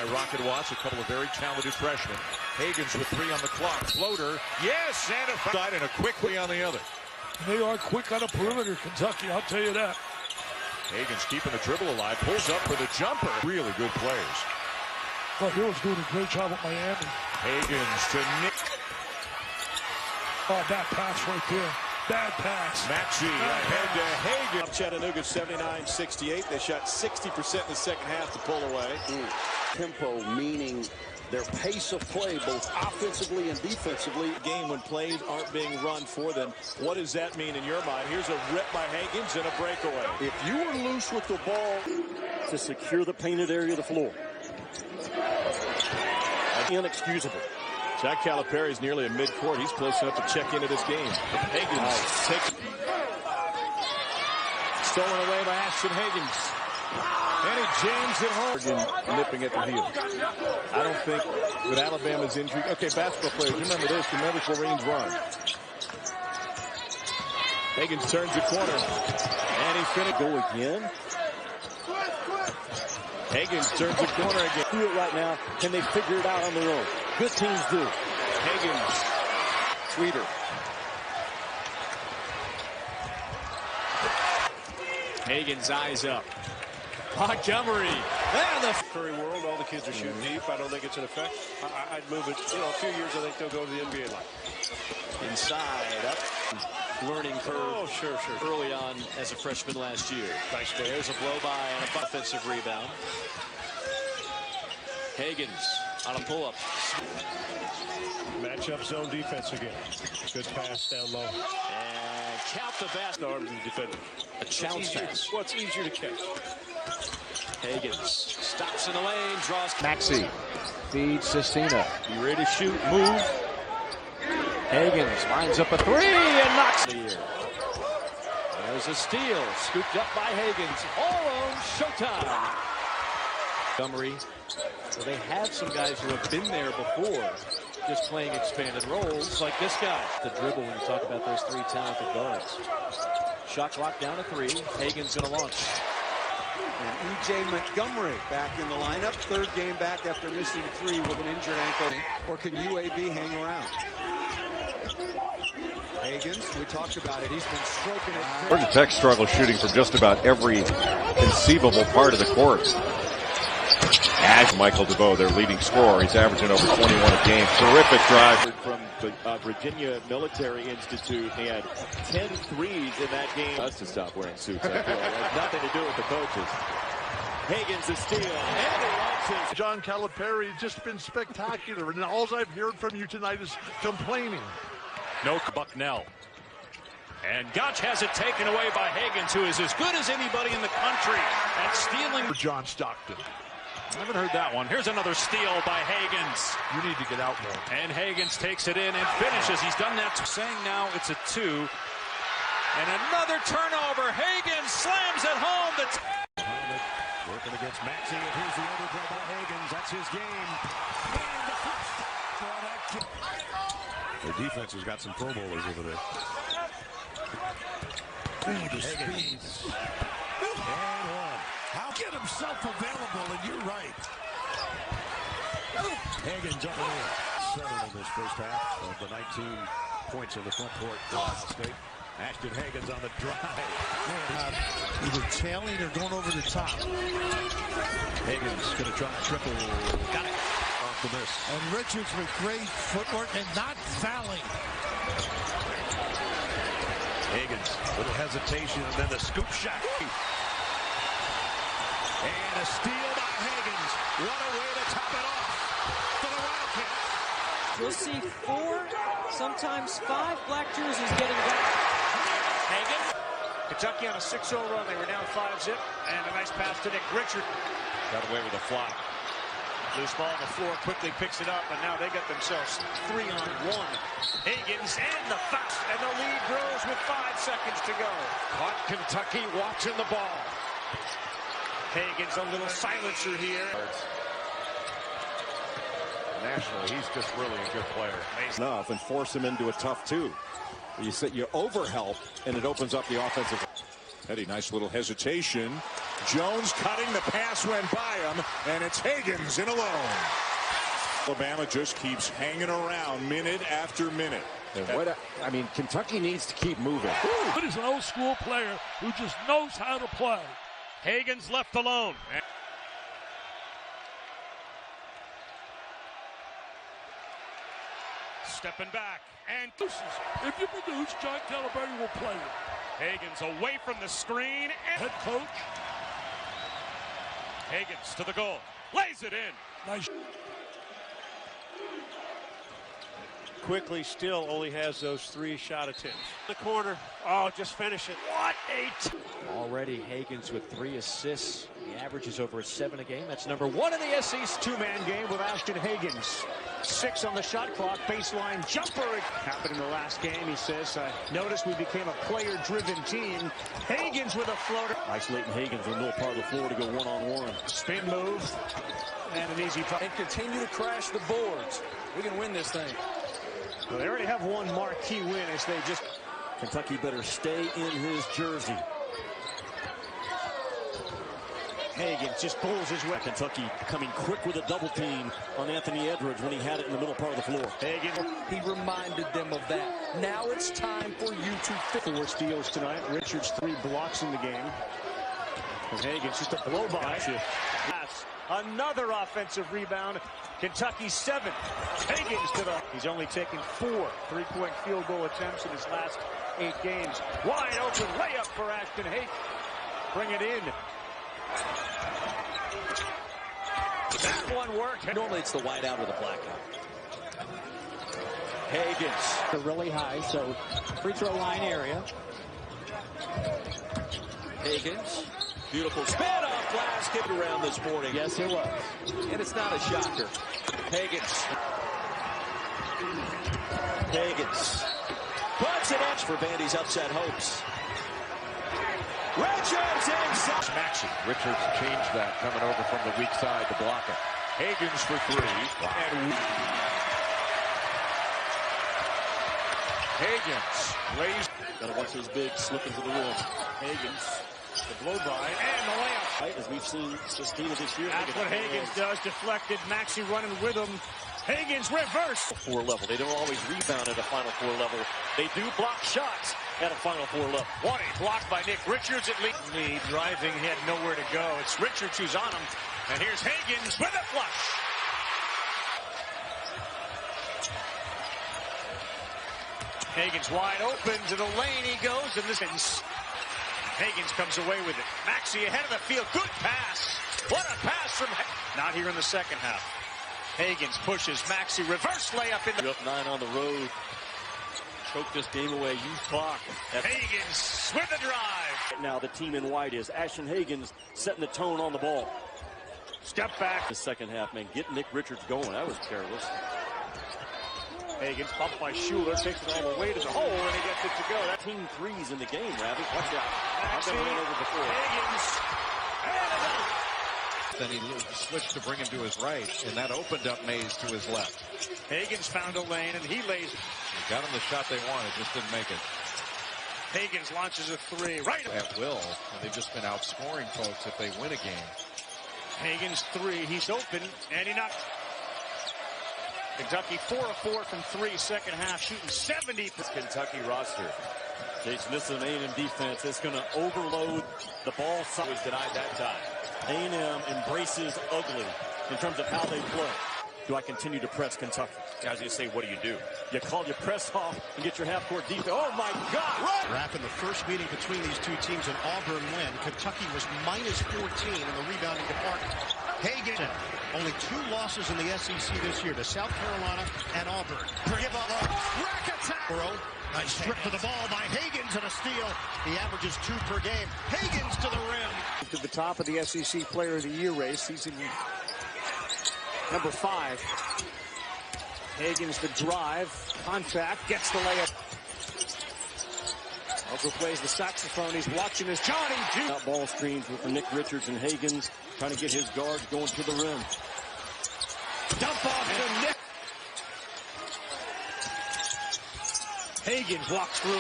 by Rocket Watts, a couple of very talented freshmen. Hagans with 3 on the clock. Floater. Yes, and a side and a quickly on the other. They are quick on the perimeter, Kentucky, I'll tell you that. Hagans keeping the dribble alive, pulls up for the jumper. Really good players. Oh, he was doing a great job at Miami. Hagans to Nick. Oh, bad pass right there. Bad pass. Maxey ahead to Hagans. Chattanooga 79-68. They shot 60% in the second half to pull away. Tempo, meaning their pace of play, both offensively and defensively. Game when plays aren't being run for them. What does that mean in your mind? Here's a rip by Hagans and a breakaway. If you were loose with the ball to secure the painted area of the floor, inexcusable. Jack Calipari's nearly at midcourt. He's close enough to check into this game. Hagans takes stolen away by Ashton Hagans. And he jams it home. Nipping at the heel. I don't think with Alabama's injury. Okay, basketball players, remember this. Remember Florine's run. Hagans turns the corner. And he's going to go again. Hagans turns the corner again. Do it right now. Can they figure it out on their own? Good teams do. Hagans. Tweeter. Hagans eyes up. Montgomery. And the Curry world, all the kids are shooting deep. I don't think it's an effect. I'd move it. You know, a few years, I think they'll go to the NBA line. Inside, up. Learning curve. Oh, sure. Early on as a freshman last year. Nice play. There's a blow by and a offensive rebound. Hagans on a pull-up. Matchup zone defense again. Good pass down low. And count the basket. Arms of the defender. A challenge pass. What's easier to catch? Hagans stops in the lane, draws. Maxey feeds Sistina. Be ready to shoot, move. Hagans lines up a 3 and knocks The year. There's a steal, scooped up by Hagans. All on Showtime. Montgomery. So they have some guys who have been there before, just playing expanded roles like this guy. The dribble when you talk about those 3 talented guards. Shot clock down to 3. Hagans gonna launch. And E.J. Montgomery back in the lineup. 3rd game back after missing 3 with an injured ankle. Or can UAB hang around? Hagans, we talked about it. He's been stroking it. Georgia Tech struggles shooting from just about every conceivable part of the court. As Michael DeVoe, their leading scorer, he's averaging over 21 a game. Terrific drive. From the Virginia Military Institute, he had 10 threes in that game. Us to stop wearing suits. I feel like it has nothing to do with the coaches. Hagans a steal, and he launches. John Calipari just been spectacular, and all I've heard from you tonight is complaining. No Bucknell. And Gotch has it taken away by Hagans, who is as good as anybody in the country at stealing. For John Stockton. I haven't heard that one. Here's another steal by Hagans. You need to get out more. And Hagans takes it in and finishes. He's done that. Saying now it's a 2. And another turnover. Hagans slams it home. Working against Maxey, and here's the overdrive by Hagans. That's his game. Their defense has got some Pro Bowlers over there. Hagans. And 1. How get himself available, and you're right. Hagans up and in. 7 in this first half of the 19 points in the front court for Ohio State. Ashton Hagans on the drive. Either tailing or going over the top. Hagans going to try a triple. Got it. Off the miss. And Richards with great footwork and not fouling. Hagans with a hesitation and then the scoop shot. And a steal by Hagans. What a way to top it off for the Wildcats. You'll see 4, sometimes 5 black jerseys getting back. Hagans. Kentucky on a 6-0 run. They were down 5-zip. And a nice pass to Nick Richard. Got away with a flop. Loose ball on the floor, quickly picks it up, and now they got themselves 3-on-1. Hagans and the foul, and the lead grows with 5 seconds to go. Caught Kentucky watching the ball. Hagans a little silencer here. Nationally, he's just really a good player. Enough and force him into a tough 2. You overhelp, and it opens up the offensive. Eddie, nice little hesitation. Jones cutting, the pass went by him, and it's Hagans in alone. Alabama just keeps hanging around minute after minute. I mean, Kentucky needs to keep moving. But he's an old school player who just knows how to play. Hagans left alone. Stepping back, and If you produce, John Calipari will play you. Hagans away from the screen. And Head coach. Hagans to the goal. Lays it in. Nice. Quickly still only has those 3 shot attempts. The corner. Oh, just finish it. What a... Already Hagans with 3 assists. He averages over a 7 a game. That's number 1 in the SEC. Two-man game with Ashton Hagans. 6 on the shot clock. Baseline jumper. Happened in the last game, he says. Notice we became a player-driven team. Hagans with a floater. Isolating Hagans in the middle part of the floor to go one-on-one. Spin move. And an easy puck. And continue to crash the boards. We can win this thing. Well, they already have one marquee win as they just... Kentucky better stay in his jersey. Hagans just pulls his way. Kentucky coming quick with a double team on Anthony Edwards when he had it in the middle part of the floor. Hagans. He reminded them of that. Now it's time for you to fit. 4 steals tonight. Richards 3 blocks in the game. And Hagans just a blow by. Pass. Another offensive rebound. Kentucky 7. Hagans to the... He's only taken 4 3-point field goal attempts in his last 8 games. Wide open layup for Ashton Hagans. Bring it in. That one worked. Normally it's the wide out or the black out. Hagans. They're really high, so free throw line area. Hagans. Beautiful spin off glass kick around this morning. Yes, it was. And it's not a shocker. Hagans. Hagans. Puts it in for Vandy's upset hopes. Richards inside. Maxey. Richards changed that, coming over from the weak side to block it. Hagans for 3. And Hagans lays. Gotta watch those big slip into the rim. Hagans. The blow by and the layup. Right, as we've seen Sistina this year. That's what Hagans does. Deflected. Maxey running with him. Hagans reverse. 4 level. They don't always rebound at a Final Four level. They do block shots at a Final Four level. One blocked by Nick Richards at lead. Driving, he had nowhere to go. It's Richards who's on him. And here's Hagans with a flush. Hagans wide open to the lane he goes, and this is Hagans comes away with it. Maxey ahead of the field. Good pass. What a pass from Not here in the second half. Hagans pushes Maxey. Reverse layup in the... Up 9 on the road. Choke this game away. Use clock. Hagans with the drive. Now the team in white is Ashton Hagans setting the tone on the ball. Step back. The second half, man. Get Nick Richards going. That was careless. Hagans bumped by Schuler. Takes it all the way to the hole, and he gets it to go. That's 13 threes in the game, Rabbit. Watch out. I've Maxey, been run over before. Hagans. Then he switched to bring him to his right, and that opened up Mays to his left. Hagans found a lane, and he lays. He got him the shot they wanted, just didn't make it. Hagans launches a 3 right At will, and they've just been outscoring folks if they win a game. Hagans 3. He's open, and he knocked. Kentucky 4 of 4 from 3 second half, shooting 70%. Kentucky roster. Jason, this is an A&M defense that's going to overload the ball. Was denied that time. A&M embraces ugly in terms of how they play. Do I continue to press Kentucky? I was going to say, what do? You call your press off and get your half-court defense. Oh, my God! Rap in the first meeting between these two teams, an Auburn win. Kentucky was minus 14 in the rebounding department. Hagans, only 2 losses in the SEC this year to South Carolina and Auburn. Give up a rack attack. Nice strip to the ball by Hagans and a steal. He averages 2 per game. Hagans to the rim. To the top of the SEC Player of the Year race. He's in number 5. Hagans the drive. Contact. Gets the layup. Also plays the saxophone. He's watching as Johnny Juice. Out ball screens with Nick Richards and Hagans trying to get his guards going to the rim. Dump off to Nick. Hagans walks through.